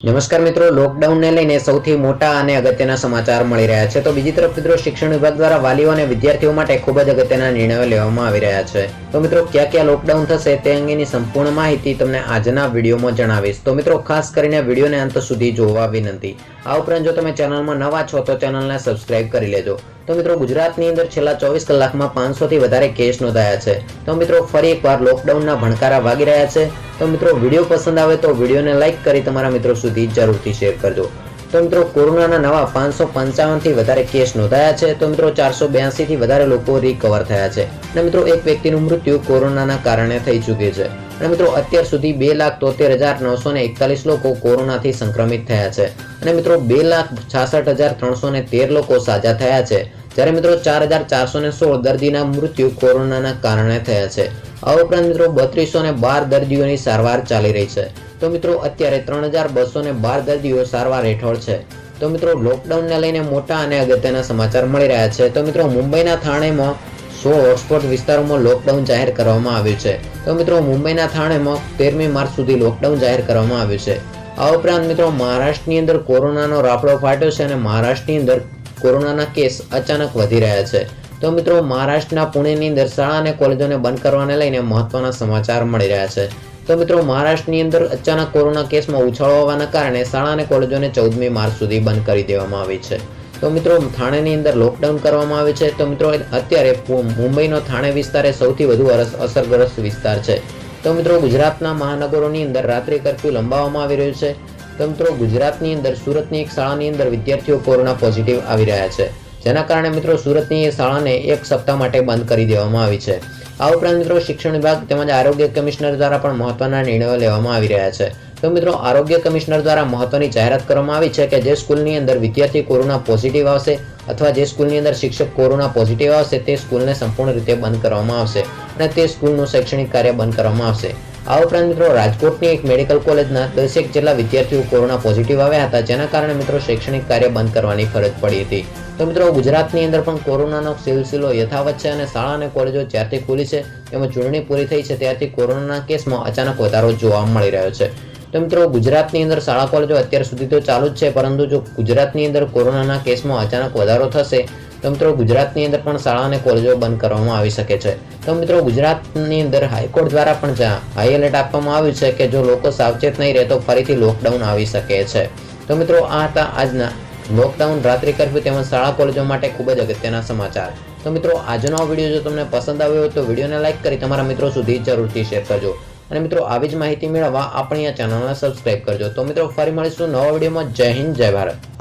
નમસ્કાર મિત્રો, લોકડાઉનને લઈને સૌથી મોટા અને અગત્યના સમાચાર મળી રહ્યા છે. તો બીજી તરફ મિત્રો, શિક્ષણ વિભાગ દ્વારા વાલીઓ અને વિદ્યાર્થીઓ માટે ખૂબ જ અગત્યના નિર્ણયો લેવામાં આવી રહ્યા છે. તો મિત્રો, ક્યાં ક્યાં લોકડાઉન થશે તે અંગેની સંપૂર્ણ માહિતી તમને આજના વિડીયોમાં જણાવીશ. તો મિત્રો, ખાસ કરીને વિડીયોને અંત સુધી જોવા વિનંતી. આ ઉપરાંત જો તમે ચેનલમાં નવા છો તો ચેનલને સબસ્ક્રાઇબ કરી લેજો. તો મિત્રો, ગુજરાતની અંદર છેલ્લા 24 કલાકમાં 500 થી વધારે કેસ નોંધાયા છે. તો મિત્રો, ફરી એકવાર લોકડાઉનના ભણકારા વાગી રહ્યા છે. તો મિત્રો, વિડીયો પસંદ આવે તો વિડીયોને લાઇક કરી તમારા મિત્રો સુધી જરૂરથી શેર કરજો. તો મિત્રો, કોરોનાના નવા 555 થી વધારે કેસ નોંધાયા છે. તો મિત્રો, 482 થી વધારે લોકો રિકવર થયા છે. અને મિત્રો, એક વ્યક્તિનું મૃત્યુ કોરોનાના કારણે થઈ ચૂક્યું છે. અને મિત્રો, અત્યાર સુધી 2,73,941 લોકો કોરોનાથી સંક્રમિત થયા છે. અને મિત્રો, 2,66,313 લોકો સાજા થયા છે. જ્યારે મિત્રો, 4,416 દર્દીના મૃત્યુ કોરોનાના કારણે થયા છે. આ ઉપરાંત મિત્રો, 312 દર્દીઓની સારવાર ચાલી રહી છે. તો મિત્રો, અત્યારે 3,212 દર્દીઓ સારવાર હેઠળ છે. તો મિત્રો, લોકડાઉનને લઈને મોટા અને અગત્યના સમાચાર મળી રહ્યા છે. તો મિત્રો, મુંબઈના થાણેમાં 100 હોટસ્પોટ વિસ્તારોમાં લોકડાઉન જાહેર કરવામાં આવ્યું છે. તો મિત્રો, મુંબઈના થાણેમાં 13મી માર્ચ સુધી લોકડાઉન જાહેર કરવામાં આવ્યું છે. આ ઉપરાંત મિત્રો, મહારાષ્ટ્રની અંદર કોરોનાનો રાફડો ફાટ્યો છે અને મહારાષ્ટ્રની અંદર કોરોનાના કેસ અચાનક વધી રહ્યા છે. તો મિત્રો, મહારાષ્ટ્રના પુણેની અંદર શાળા અને કોલેજોને બંધ કરવાને લઈને મહત્વના સમાચાર મળી રહ્યા છે. તો મિત્રો, મહારાષ્ટ્રની અંદર અચાનક કોરોના કેસમાં ઉછાળો હોવાના કારણે શાળા અને કોલેજોને 14મી માર્ચ સુધી બંધ કરી દેવામાં આવી છે. તો મિત્રો, થાણેની અંદર લોકડાઉન કરવામાં આવે છે. તો મિત્રો, અત્યારે મુંબઈનો થાણે વિસ્તાર એ સૌથી વધુ અસરગ્રસ્ત વિસ્તાર છે. તો મિત્રો, ગુજરાતના મહાનગરોની અંદર રાત્રિ કર્ફ્યુ લંબાવવામાં આવી રહ્યું છે. તો મિત્રો, ગુજરાતની અંદર સુરતની એક શાળાની અંદર વિદ્યાર્થીઓ કોરોના પોઝિટિવ આવી રહ્યા છે. જેના કારણે મિત્રો, સુરતની શાળાને એક સપ્તાહ માટે બંધ કરી દેવામાં આવી છે. આ ઉપરાંત મિત્રો, શિક્ષણ વિભાગ તેમજ આરોગ્ય કમિશનર દ્વારા પણ મહત્વના નિર્ણયો લેવામાં આવી રહ્યા છે. તો મિત્રો, આરોગ્ય કમિશનર દ્વારા મહત્વની જાહેરાત કરવામાં આવી છે કે જે સ્કૂલની અંદર વિદ્યાર્થી કોરોના પોઝિટિવ આવશે અથવા જે સ્કૂલની અંદર શિક્ષક કોરોના પોઝિટિવ આવશે તે સ્કૂલને સંપૂર્ણ રીતે બંધ કરવામાં આવશે અને તે સ્કૂલનું શૈક્ષણિક કાર્ય બંધ કરવામાં આવશે. આ ઉપરાંત મિત્રો, રાજકોટની એક મેડિકલ કોલેજના 10 જેટલા વિદ્યાર્થીઓ કોરોના પોઝિટિવ આવ્યા હતા, જેના કારણે મિત્રો શૈક્ષણિક કાર્ય બંધ કરવાની ફરજ પડી હતી. તો મિત્રો, ગુજરાતની અંદર પણ કોરોનાનો સિલસિલો યથાવત છે અને શાળા અને કોલેજો જ્યારથી ખુલી છે એમાં ચૂંટણી પૂરી થઈ છે ત્યારથી કોરોનાના કેસમાં અચાનક વધારો જોવા મળી રહ્યો છે. તો મિત્રો, ગુજરાતની અંદર શાળા કોલેજો અત્યાર સુધી તો ચાલુ જ છે, પરંતુ જો ગુજરાતની અંદર કોરોનાના કેસમાં અચાનક વધારો થશે તો મિત્રો, ગુજરાતની અંદર પણ શાળા અને કોલેજો બંધ કરવામાં આવી શકે છે. તો મિત્રો, ગુજરાતની અંદર હાઈકોર્ટ દ્વારા પણ હાઈ એલર્ટ આપવામાં આવ્યું છે કે જો લોકો સાવચેત નહીં રહે તો ફરીથી લોકડાઉન આવી શકે છે. તો મિત્રો, આ હતા આજના લોકડાઉન, રાત્રિ કર્ફ્યુ તેમજ શાળા કોલેજો માટે ખૂબ જ અગત્યના સમાચાર. તો મિત્રો, આજનો આ વિડીયો જો તમને પસંદ આવ્યો હોય તો વિડીયોને લાઇક કરી તમારા મિત્રો સુધી જરૂરથી શેર કરજો. અને મિત્રો, આવી જ માહિતી મેળવવા આપણી આ ચેનલને સબસ્ક્રાઇબ કરજો. તો મિત્રો, ફરી મળીશું નવા વિડીયોમાં. જય હિન્દ, જય ભારત.